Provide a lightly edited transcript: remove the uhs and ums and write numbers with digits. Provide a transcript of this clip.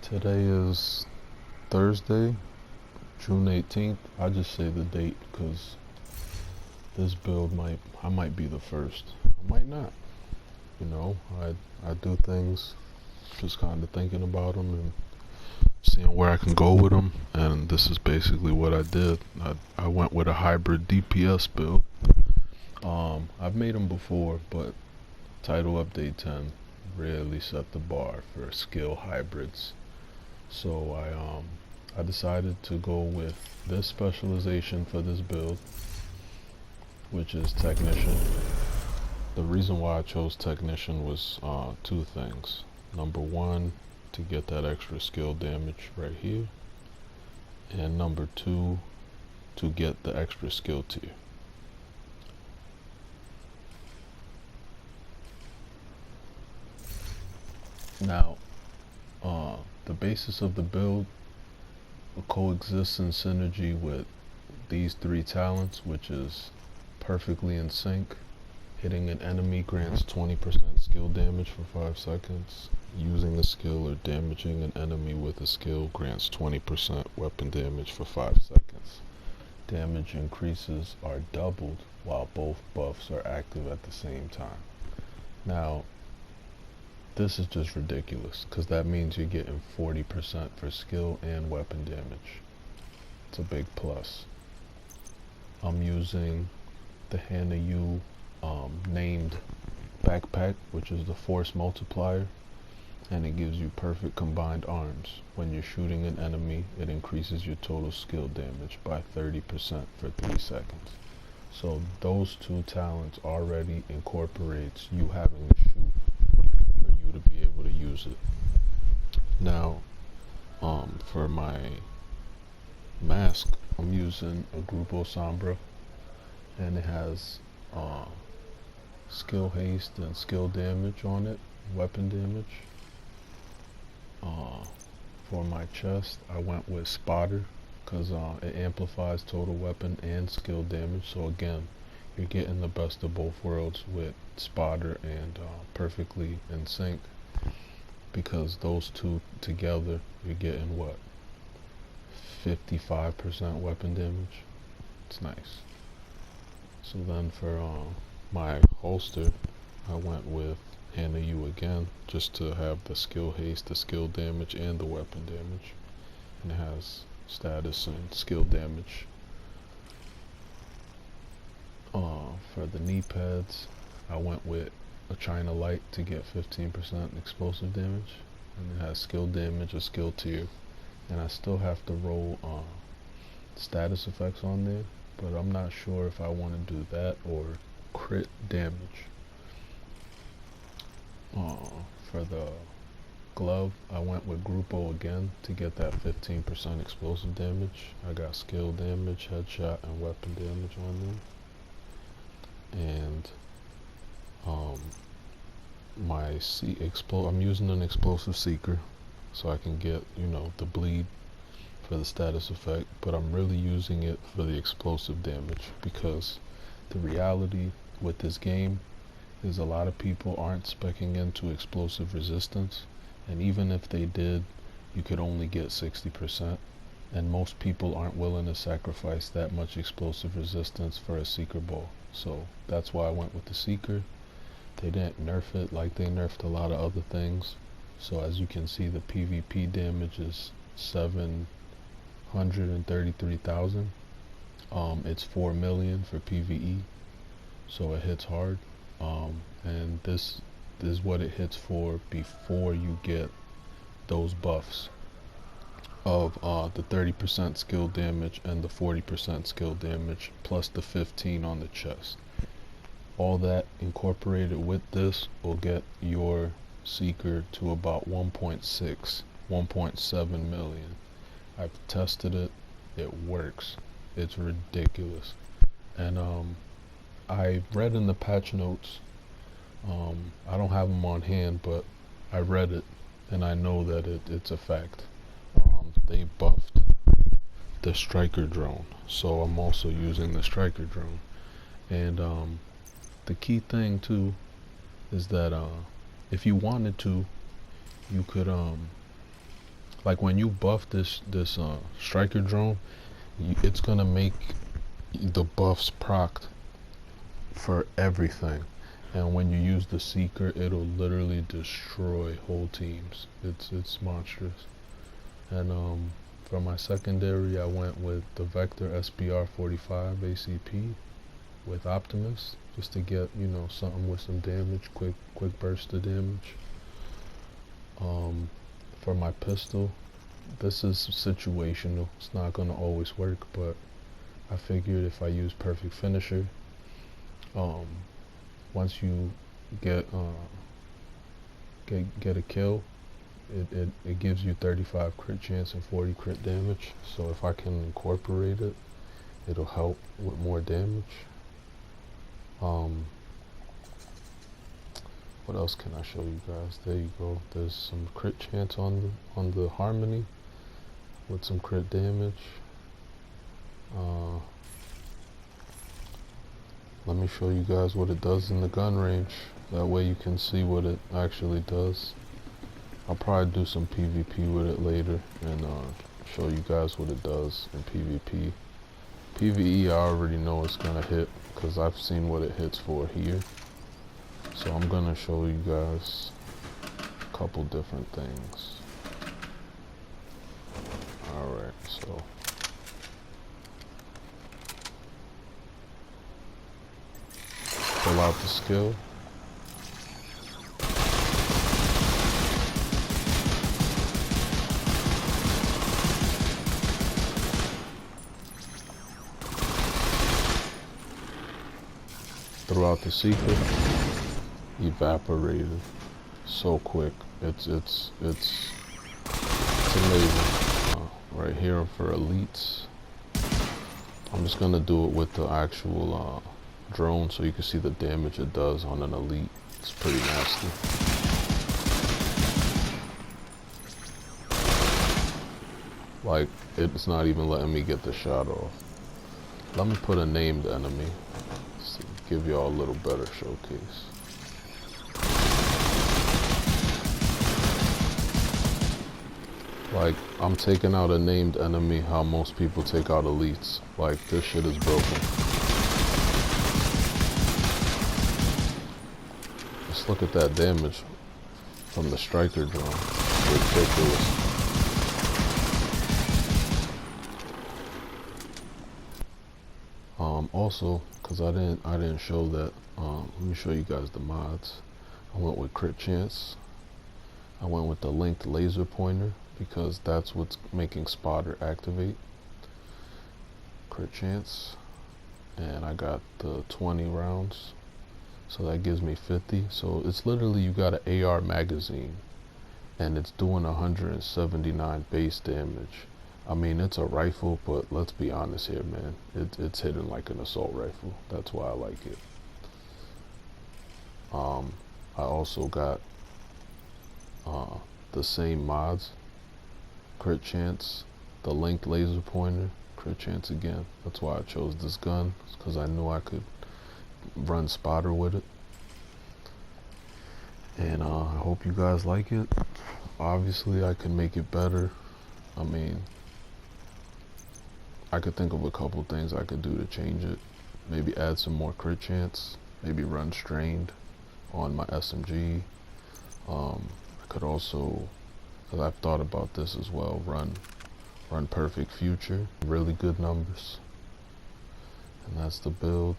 Today is Thursday, June 18th. I just say the date because this build I might be the first. I might not. You know, I do things just kind of thinking about them and seeing where I can go with them. And this is basically what I did. I went with a hybrid DPS build. I've made them before, but Title Update 10 really set the bar for skill hybrids. So I decided to go with this specialization for this build, which is Technician. The reason why I chose Technician was two things. Number one, to get that extra skill damage right here, and number two, to get the extra skill tier. Now, the basis of the build coexists in synergy with these three talents, which is perfectly in sync. Hitting an enemy grants 20% skill damage for 5 seconds. Using a skill or damaging an enemy with a skill grants 20% weapon damage for 5 seconds. Damage increases are doubled while both buffs are active at the same time. Now, this is just ridiculous, because that means you're getting 40% for skill and weapon damage. It's a big plus. I'm using the Hannah U named backpack, which is the force multiplier, and it gives you perfect combined arms. When you're shooting an enemy, it increases your total skill damage by 30% for 3 seconds. So those two talents already incorporates you having to shoot for you to be able to use it. Now, for my mask, I'm using a Grupo Sombra, and it has skill haste and skill damage on it, weapon damage. For my chest, I went with Spotter because it amplifies total weapon and skill damage. So again, you're getting the best of both worlds with Spotter and perfectly in sync, because those two together, you're getting what, 55% weapon damage. It's nice. So then for my holster, I went with Hannah U again, just to have the skill haste, the skill damage, and the weapon damage. And it has status and skill damage. For the knee pads, I went with a China Light to get 15% explosive damage, and it has skill damage, a skill tier, and I still have to roll status effects on there, but I'm not sure if I want to do that or crit damage. For the glove, I went with Grupo again to get that 15% explosive damage. I got skill damage, headshot, and weapon damage on them. And I'm using an explosive seeker so I can get, the bleed for the status effect, but I'm really using it for the explosive damage, because the reality with this game is a lot of people aren't speccing into explosive resistance, and even if they did, you could only get 60%, and most people aren't willing to sacrifice that much explosive resistance for a seeker bow. So that's why I went with the seeker. They didn't nerf it like they nerfed a lot of other things. So as you can see, the PvP damage is 733,000. It's 4 million for PvE, so it hits hard. And this is what it hits for before you get those buffs of the 30% skill damage and the 40% skill damage, plus the 15 on the chest. All that incorporated with this will get your seeker to about 1.7 million. I've tested it. It works. It's ridiculous. And I read in the patch notes, I don't have them on hand, but I read it, and I know that it's a fact. They buffed the striker drone, so I'm also using the striker drone. And the key thing too is that if you wanted to, you could like when you buff this striker drone, it's gonna make the buffs procced for everything, and when you use the seeker, it'll literally destroy whole teams. It's monstrous. And for my secondary, I went with the Vector SBR 45 ACP with Optimus, just to get, you know, something with some damage, quick burst of damage. For my pistol, this is situational. It's not gonna always work, but I figured if I use Perfect Finisher, once you get a kill, it gives you 35 crit chance and 40 crit damage. So if I can incorporate it, it'll help with more damage. What else can I show you guys? There you go. There's some crit chance on the Harmony with some crit damage. Let me show you guys what it does in the gun range. That way you can see what it actually does. I'll probably do some PvP with it later and show you guys what it does in PvP. PvE I already know it's gonna hit because I've seen what it hits for here. So I'm gonna show you guys a couple different things. Alright, so pull out the skill. Throw out the secret. Evaporated so quick. It's amazing. Right here for elites, I'm just gonna do it with the actual drone so you can see the damage it does on an elite. It's pretty nasty. Like, it's not even letting me get the shot off. Let me put a named enemy to give y'all a little better showcase. Like, I'm taking out a named enemy how most people take out elites. Like, this shit is broken. Just look at that damage from the striker drone. It's ridiculous. Also, because I didn't show that, let me show you guys the mods. I went with crit chance. I went with the linked laser pointer because that's what's making spotter activate. Crit chance, and I got the 20 rounds, so that gives me 50. So it's literally, you got an AR magazine and it's doing 179 base damage. I mean, it's a rifle, but let's be honest here, man. It's hitting like an assault rifle. That's why I like it. I also got the same mods. Crit chance, the linked laser pointer, crit chance again. That's why I chose this gun, because I knew I could run spotter with it. And I hope you guys like it. Obviously, I can make it better. I mean, I could think of a couple things I could do to change it. Maybe add some more crit chance. Maybe run strained on my SMG. I could also, because I've thought about this as well, run perfect future. Really good numbers. And that's the build.